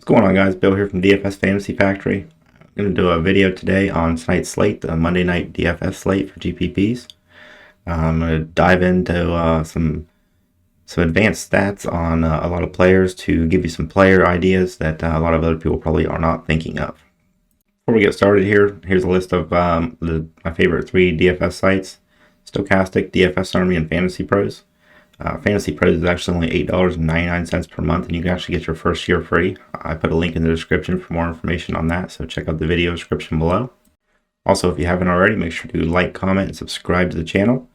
What's going on, guys? Bill here from DFS Fantasy Factory. I'm going to do a video today on tonight's slate, the Monday night DFS slate for GPPs. I'm going to dive into some advanced stats on a lot of players to give you some player ideas that a lot of other people probably are not thinking of. Before we get started here, here's a list of my favorite 3 DFS sites: Stokastic, DFS Army, and Fantasy Pros. Fantasy Pros is actually only $8.99 per month, and you can actually get your first year free. I put a link in the description for more information on that, so check out the video description below. Also, if you haven't already, make sure to like, comment, and subscribe to the channel.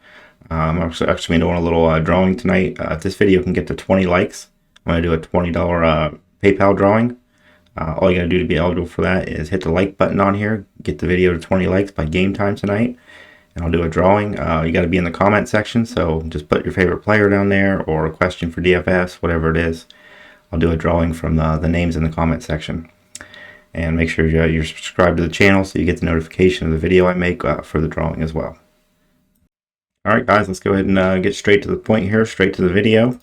I'm actually doing a little drawing tonight. If this video can get to 20 likes, I'm going to do a $20 PayPal drawing. All you got to do to be eligible for that is hit the like button on here, get the video to 20 likes by game time tonight, and I'll do a drawing. You got to be in the comment section, so just put your favorite player down there or a question for DFS, whatever it is. I'll do a drawing from the names in the comment section. And make sure you're subscribed to the channel so you get the notification of the video I make for the drawing as well. Alright guys, let's go ahead and get straight to the point here, straight to the video.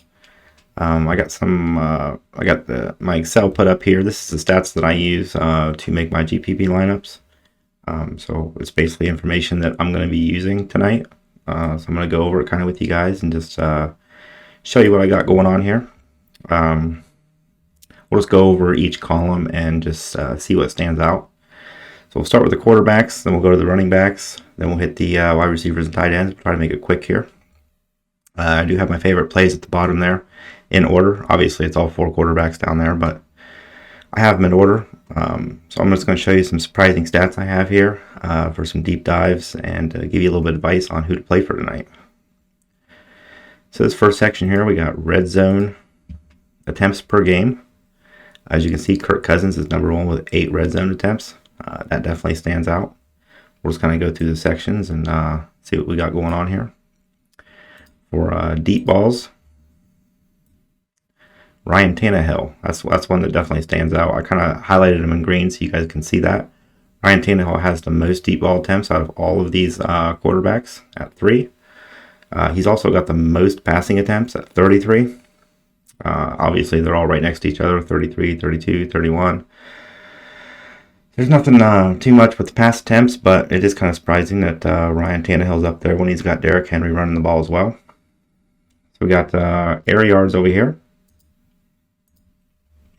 I got my Excel put up here. This is the stats that I use to make my GPP lineups. So it's basically information that I'm going to be using tonight. So I'm going to go over it kind of with you guys and just show you what I got going on here. We'll just go over each column and just see what stands out. So we'll start with the quarterbacks, then we'll go to the running backs, then we'll hit the wide receivers and tight ends. We'll try to make it quick here. I do have my favorite plays at the bottom there in order. Obviously, it's all 4 quarterbacks down there, but I have them in order. So I'm just going to show you some surprising stats I have here for some deep dives and give you a little bit of advice on who to play for tonight. So this first section here, we got red zone attempts per game. As you can see, Kirk Cousins is #1 with 8 red zone attempts. That definitely stands out. We'll just kind of go through the sections and see what we got going on here. For deep balls, Ryan Tannehill, that's one that definitely stands out. I kind of highlighted him in green so you guys can see that. Ryan Tannehill has the most deep ball attempts out of all of these quarterbacks at 3. He's also got the most passing attempts at 33. Obviously, they're all right next to each other, 33, 32, 31. There's nothing too much with the pass attempts, but it is kind of surprising that Ryan Tannehill's up there when he's got Derrick Henry running the ball as well. So we got air yards over here.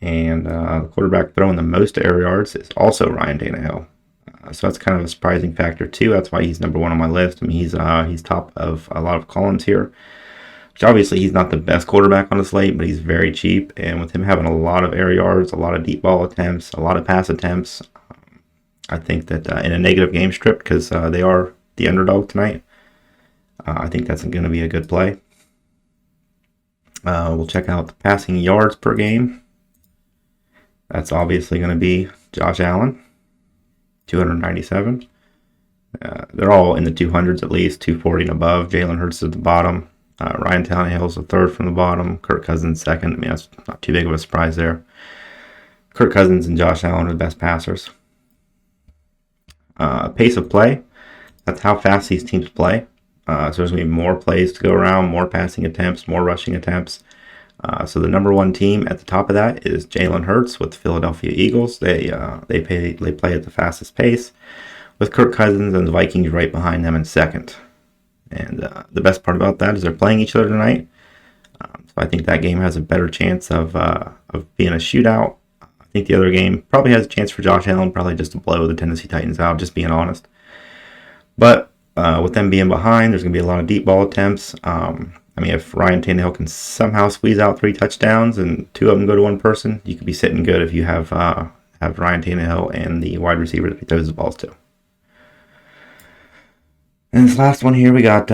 And the quarterback throwing the most air yards is also Ryan Tannehill. So that's kind of a surprising factor too. That's why he's #1 on my list. I mean, he's top of a lot of columns here. Which obviously he's not the best quarterback on the slate, but he's very cheap. And with him having a lot of air yards, a lot of deep ball attempts, a lot of pass attempts, I think that in a negative game strip, because they are the underdog tonight, I think that's going to be a good play. We'll check out the passing yards per game. That's obviously going to be Josh Allen, 297. They're all in the 200s at least, 240 and above. Jalen Hurts at the bottom. Ryan Tannehill's the 3rd from the bottom. Kirk Cousins 2nd. I mean, that's not too big of a surprise there. Kirk Cousins and Josh Allen are the best passers. Pace of play. That's how fast these teams play. So there's going to be more plays to go around, more passing attempts, more rushing attempts. So the #1 team at the top of that is Jalen Hurts with the Philadelphia Eagles. They play at the fastest pace, with Kirk Cousins and the Vikings right behind them in 2nd. And the best part about that is they're playing each other tonight. So I think that game has a better chance of being a shootout. I think the other game probably has a chance for Josh Allen, probably just to blow the Tennessee Titans out, just being honest. But with them being behind, there's going to be a lot of deep ball attempts. I mean, if Ryan Tannehill can somehow squeeze out 3 touchdowns and 2 of them go to one person, you could be sitting good if you have Ryan Tannehill and the wide receiver that he throws the balls to. And this last one here, we got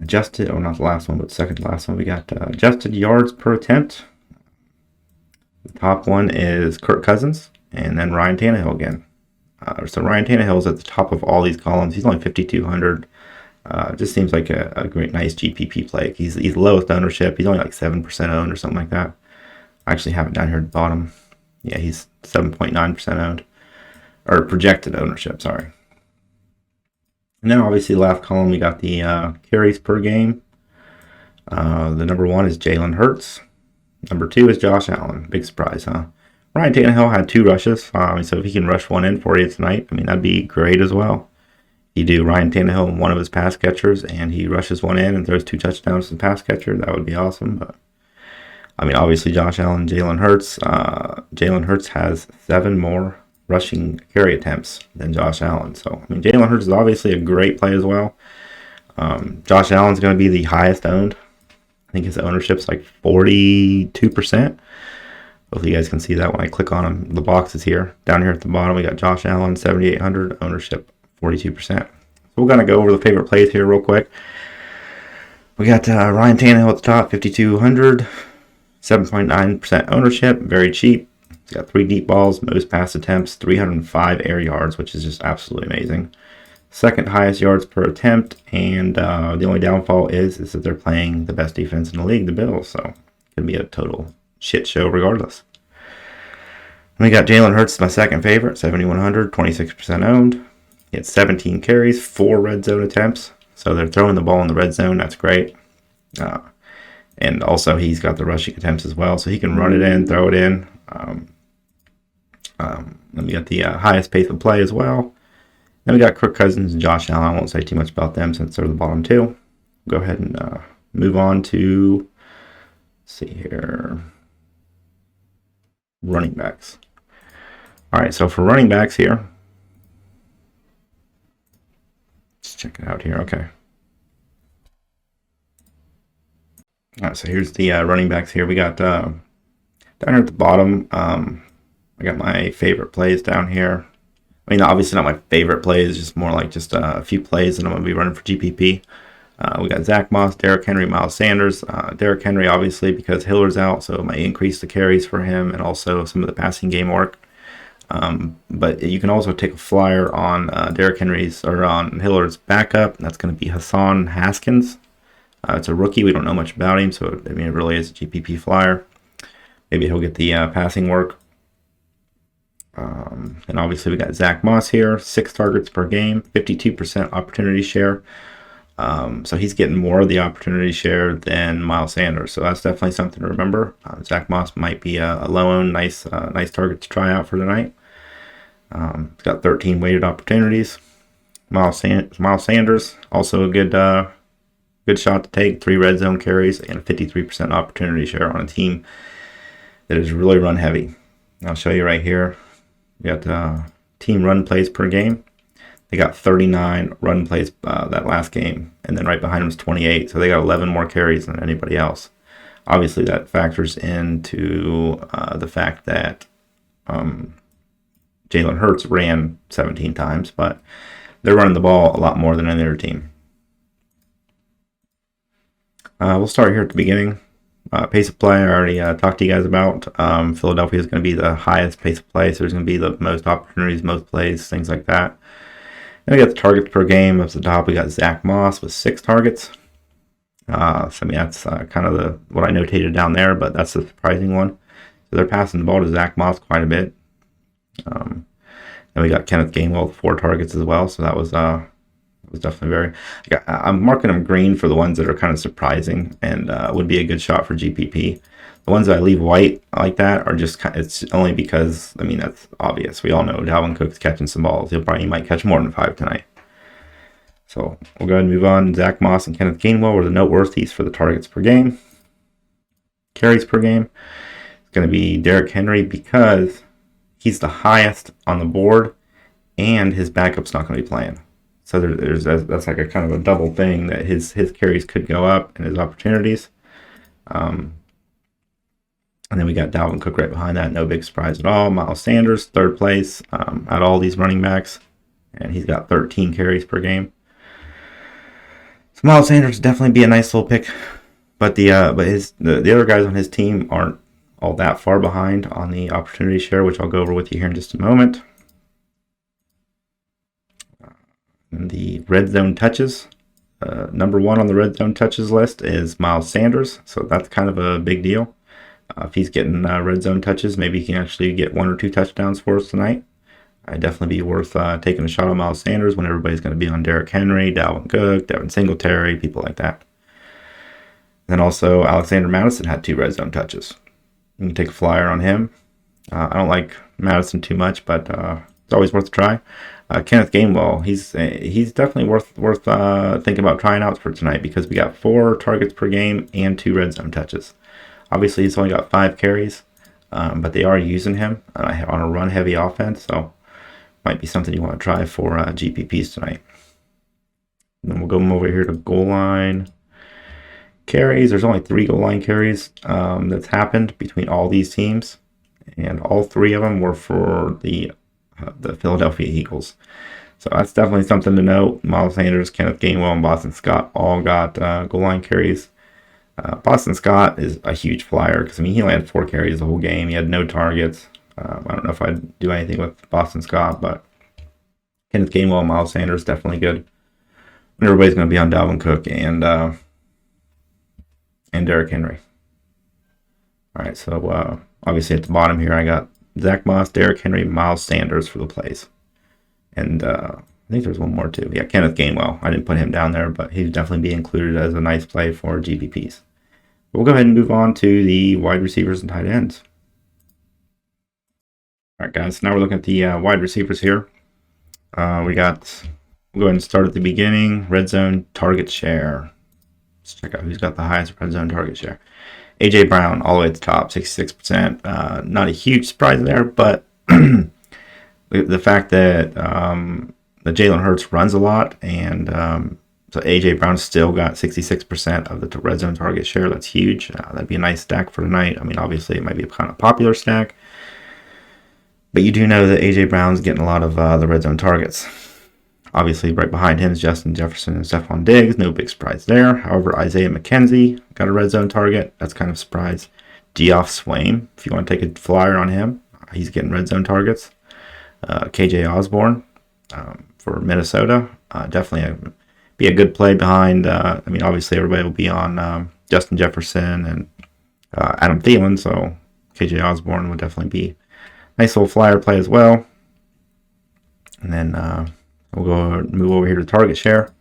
adjusted, or not the last one, but second to last one, we got adjusted yards per attempt. The top one is Kirk Cousins, and then Ryan Tannehill again. So Ryan Tannehill's at the top of all these columns. He's only 5,200. Just seems like a great, nice GPP play. He's lowest ownership. He's only like 7% owned or something like that. I actually have it down here at the bottom. Yeah, he's 7.9% owned. Or projected ownership, sorry. And then obviously the last column, we got the carries per game. The #1 is Jalen Hurts. #2 is Josh Allen. Big surprise, huh? Ryan Tannehill had 2 rushes, so if he can rush one in for you tonight, I mean, that'd be great as well. You do Ryan Tannehill and one of his pass catchers, and he rushes one in and throws 2 touchdowns to the pass catcher. That would be awesome. But I mean, obviously, Josh Allen, Jalen Hurts. Jalen Hurts has 7 more rushing carry attempts than Josh Allen. So, I mean, Jalen Hurts is obviously a great play as well. Josh Allen's going to be the highest owned. I think his ownership's like 42%. Hopefully you guys can see that when I click on them. The boxes here. Down here at the bottom, we got Josh Allen, 7,800, ownership 42%. So we're going to go over the favorite plays here real quick. We got Ryan Tannehill at the top, 5,200, 7.9% ownership, very cheap. He's got 3 deep balls, most pass attempts, 305 air yards, which is just absolutely amazing. Second highest yards per attempt, and the only downfall is that they're playing the best defense in the league, the Bills, so it's going to be a total shit show regardless. And we got Jalen Hurts, my second favorite, 7,100, 26% owned. He had 17 carries, 4 red zone attempts, so they're throwing the ball in the red zone, that's great. And also he's got the rushing attempts as well, so he can run it in, throw it in. Then we got the highest pace of play as well. Then we got Kirk Cousins and Josh Allen. I won't say too much about them since they're the bottom 2. Go ahead and move on to, let's see here, running backs. All right, so for running backs here, let's check it out here. Okay. All right, so here's the running backs here. We got down here at the bottom, I got my favorite plays down here. I mean, obviously not my favorite plays, just more like just a few plays that I'm going to be running for GPP. We got Zach Moss, Derrick Henry, Miles Sanders. Derrick Henry, obviously, because Hiller's out, so it might increase the carries for him and also some of the passing game work. But you can also take a flyer on Derrick Henry's or on Hiller's backup. That's going to be Hassan Haskins. It's a rookie. We don't know much about him, so I mean, it really is a GPP flyer. Maybe he'll get the passing work. And obviously we got Zach Moss here, 6 targets per game, 52% opportunity share. So he's getting more of the opportunity share than Miles Sanders. So that's definitely something to remember. Zach Moss might be a low-owned, nice target to try out for tonight. He's got 13 weighted opportunities. Miles Sanders, also a good shot to take. 3 red zone carries and a 53% opportunity share on a team that is really run heavy. I'll show you right here. We got team run plays per game. They got 39 run plays that last game, and then right behind them is 28. So they got 11 more carries than anybody else. Obviously, that factors into the fact that Jalen Hurts ran 17 times, but they're running the ball a lot more than any other team. We'll start here at the beginning. Pace of play, I already talked to you guys about. Philadelphia is going to be the highest pace of play, so there's going to be the most opportunities, most plays, things like that. And we got the targets per game. Up at the top, we got Zach Moss with 6 targets. So I mean, that's kind of what I notated down there, but that's the surprising one. So they're passing the ball to Zach Moss quite a bit. And we got Kenneth Gainwell with 4 targets as well, so that was definitely very. I'm marking them green for the ones that are kind of surprising and would be a good shot for GPP. The ones that I leave white like that are just it's only because, I mean, that's obvious. We all know Dalvin Cook's catching some balls. He might catch more than 5 tonight. So we'll go ahead and move on. Zach Moss and Kenneth Gainwell were the noteworthies for the targets per game. Carries per game. It's going to be Derrick Henry because he's the highest on the board and his backup's not going to be playing. So that's like a kind of a double thing that his carries could go up and his opportunities. And then we got Dalvin Cook right behind that. No big surprise at all. Miles Sanders, 3rd place at all these running backs. And he's got 13 carries per game. So Miles Sanders would definitely be a nice little pick. But the other guys on his team aren't all that far behind on the opportunity share, which I'll go over with you here in just a moment. And the red zone touches, number 1 on the red zone touches list is Miles Sanders. So that's kind of a big deal. If he's getting red zone touches, maybe he can actually get 1 or 2 touchdowns for us tonight. It'd definitely be worth taking a shot on Miles Sanders when everybody's going to be on Derrick Henry, Dalvin Cook, Devin Singletary, people like that. Then also Alexander Madison had 2 red zone touches. You can take a flyer on him. I don't like Madison too much, but it's always worth a try. Kenneth Gainwell, he's definitely worth thinking about trying out for tonight because we got 4 targets per game and 2 red zone touches. Obviously, he's only got 5 carries, but they are using him on a run-heavy offense, so might be something you want to try for GPPs tonight. And then we'll go over here to goal line carries. There's only 3 goal line carries that's happened between all these teams, and all 3 of them were for the Philadelphia Eagles. So that's definitely something to note. Miles Sanders, Kenneth Gainwell, and Boston Scott all got goal line carries. Boston Scott is a huge flyer because, I mean, he only had 4 carries the whole game. He had no targets. I don't know if I'd do anything with Boston Scott, but Kenneth Gainwell and Miles Sanders definitely good. And everybody's going to be on Dalvin Cook and Derrick Henry. All right, so obviously at the bottom here, I got Zach Moss, Derrick Henry, Miles Sanders for the plays. And I think there's one more too. Yeah, Kenneth Gainwell. I didn't put him down there, but he'd definitely be included as a nice play for GPPs. We'll go ahead and move on to the wide receivers and tight ends. All right, guys. So now we're looking at the wide receivers here. We'll go ahead and start at the beginning. Red zone target share. Let's check out who's got the highest red zone target share. AJ Brown, all the way at the top, 66%. Not a huge surprise there, but the fact that Jalen Hurts runs a lot, and so AJ Brown still got 66% of the red zone target share. That's huge. That'd be a nice stack for tonight. I mean, obviously it might be a kind of popular stack, but you do know that AJ Brown's getting a lot of the red zone targets. Obviously, right behind him is Justin Jefferson and Stephon Diggs. No big surprise there. However, Isaiah McKenzie got a red zone target. That's kind of a surprise. Geoff Swaim, if you want to take a flyer on him, he's getting red zone targets. KJ Osborne for Minnesota, definitely be a good play behind. I mean, obviously everybody will be on Justin Jefferson and Adam Thielen, so KJ Osborne would definitely be a nice little flyer play as well. And then we'll move over here to target share.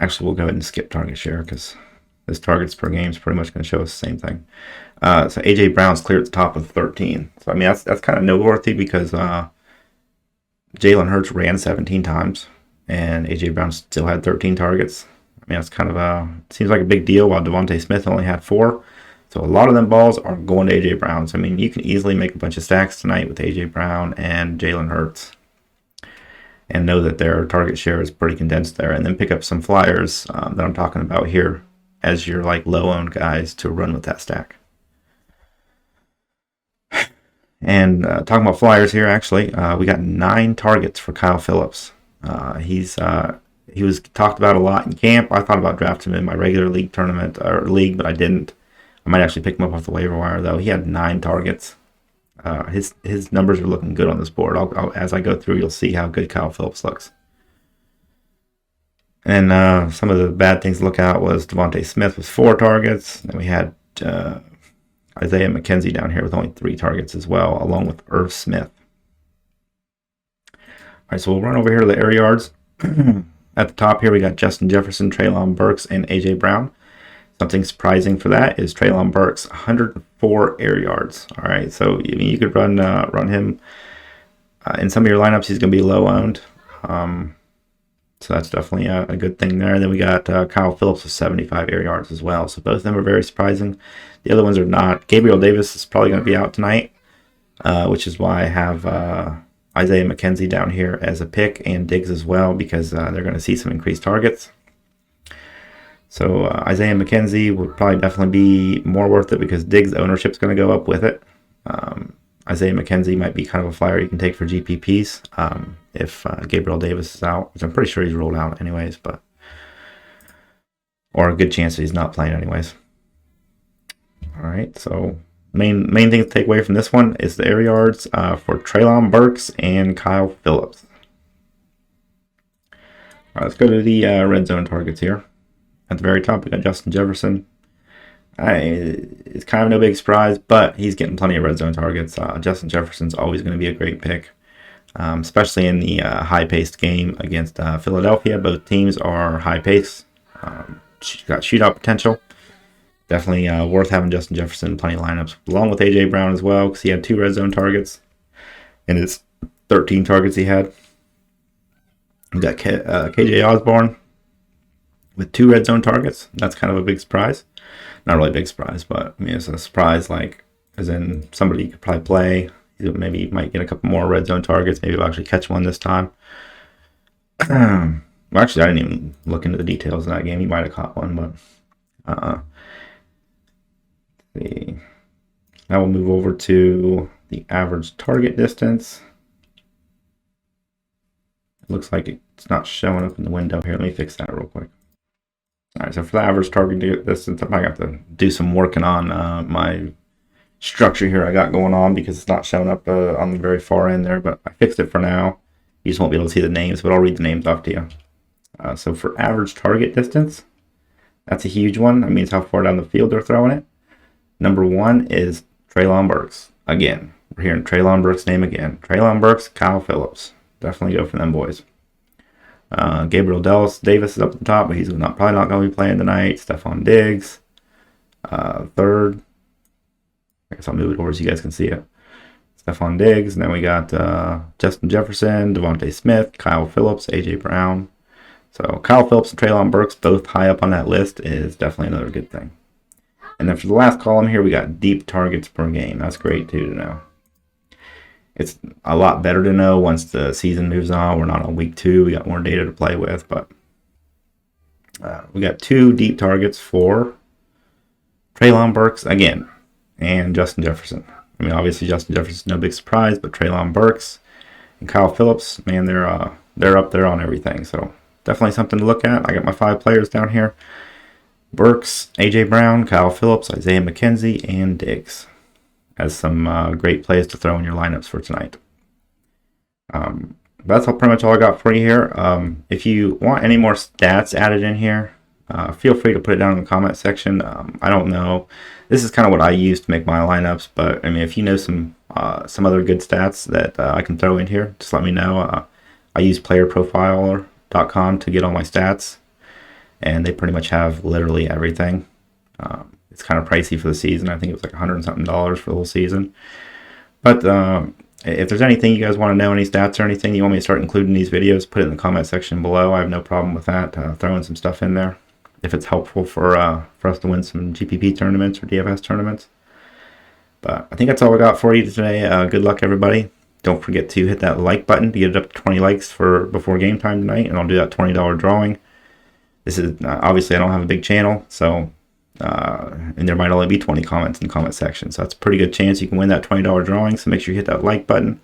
Actually, we'll go ahead and skip target share because this targets per game is pretty much going to show us the same thing. So AJ Brown's clear at the top with 13. So I mean that's kind of noteworthy because Jalen Hurts ran 17 times and AJ Brown still had 13 targets. I mean that's kind of seems like a big deal while Devontae Smith only had 4. So a lot of them balls are going to AJ Brown. So I mean you can easily make a bunch of stacks tonight with AJ Brown and Jalen Hurts, and know that their target share is pretty condensed there, and then pick up some flyers that I'm talking about here as your like low-owned guys to run with that stack. And talking about flyers here, actually, we got 9 targets for Kyle Phillips. He was talked about a lot in camp. I thought about drafting him in my regular league tournament or league, but I didn't. I might actually pick him up off the waiver wire though. He had 9 targets. His numbers are looking good on this board. As I go through, you'll see how good Kyle Phillips looks. And some of the bad things to look at was Devontae Smith with 4 targets. Then we had Isaiah McKenzie down here with only 3 targets as well, along with Irv Smith. All right, so we'll run over here to the air yards. At the top here, we got Justin Jefferson, Treylon Burks, and AJ Brown. Something surprising for that is Treylon Burks, 104 air yards. All right, so I mean, you could run him in some of your lineups. He's going to be low owned, so that's definitely a good thing there. And then we got Kyle Phillips with 75 air yards as well. So both of them are very surprising. The other ones are not. Gabriel Davis is probably going to be out tonight, which is why I have Isaiah McKenzie down here as a pick, and Diggs as well, because they're going to see some increased targets. So Isaiah McKenzie would probably definitely be more worth it because Diggs' ownership is going to go up with it. Isaiah McKenzie might be kind of a flyer you can take for GPPs if Gabriel Davis is out, which I'm pretty sure he's rolled out anyways, but or a good chance that he's not playing anyways. All right, so main thing to take away from this one is the air yards for Treylon Burks and Kyle Phillips. All right, let's go to the red zone targets here. At the very top, we got Justin Jefferson. It's kind of no big surprise, but he's getting plenty of red zone targets. Justin Jefferson's always going to be a great pick, especially in the high-paced game against Philadelphia. Both teams are high-paced, got shootout potential. Definitely worth having Justin Jefferson in plenty of lineups, along with A.J. Brown as well, because he had 2 red zone targets in his 13 targets he had. We got KJ Osborne with 2 red zone targets. That's kind of a big surprise. Not really a big surprise, but I mean, it's a surprise, like, as in somebody you could probably play. Maybe you might get a couple more red zone targets. Maybe you'll actually catch one this time. Well, actually, I didn't even look into the details of that game. He might have caught one, but see. Now we'll move over to the average target distance. It looks like it's not showing up in the window here. Let me fix that real quick. All right, so for the average target distance, I might have to do some working on my structure here I got going on, because it's not showing up on the very far end there, but I fixed it for now. You just won't be able to see the names, but I'll read the names off to you. So for average target distance, that's a huge one. That means how far down the field they're throwing it. Number 1 is Treylon Burks. Again, we're hearing Treylon Burks' name again. Treylon Burks, Kyle Phillips. Definitely go for them boys. Gabriel Davis is up at the top, but he's probably not going to be playing tonight. Stephon Diggs, 3rd. I guess I'll move it over so you guys can see it. Stephon Diggs, and then we got Justin Jefferson, Devontae Smith, Kyle Phillips, A.J. Brown. So Kyle Phillips and Treylon Burks both high up on that list is definitely another good thing. And then for the last column here, we got deep targets per game. That's great too to know. It's a lot better to know once the season moves on. We're not on week 2. We got more data to play with, but we got 2 deep targets for Treylon Burks again and Justin Jefferson. I mean, obviously Justin Jefferson's no big surprise, but Treylon Burks and Kyle Phillips, man, they're up there on everything. So definitely something to look at. I got my 5 players down here: Burks, A.J. Brown, Kyle Phillips, Isaiah McKenzie, and Diggs as some great plays to throw in your lineups for tonight. That's pretty much all I got for you here. If you want any more stats added in here, feel free to put it down in the comment section. I don't know. This is kind of what I use to make my lineups, but I mean, if you know some other good stats that I can throw in here, just let me know. I use playerprofiler.com to get all my stats, and they pretty much have literally everything. It's kind of pricey for the season. I think it was like $100 and something for the whole season. But if there's anything you guys want to know, any stats or anything you want me to start including in these videos, put it in the comment section below. I have no problem with that, throwing some stuff in there if it's helpful for us to win some GPP tournaments or DFS tournaments. But I think that's all I got for you today. Good luck, everybody. Don't forget to hit that like button to get it up to 20 likes for before game time tonight, and I'll do that $20 drawing. This is obviously I don't have a big channel, so and there might only be 20 comments in the comment section, so that's a pretty good chance you can win that $20 drawing. So make sure you hit that like button,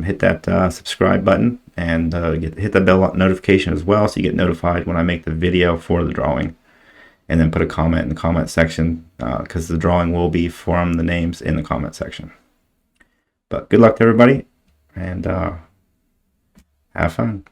hit that subscribe button, and hit the bell notification as well, so you get notified when I make the video for the drawing. And then put a comment in the comment section, because the drawing will be from the names in the comment section. But good luck to everybody, and have fun.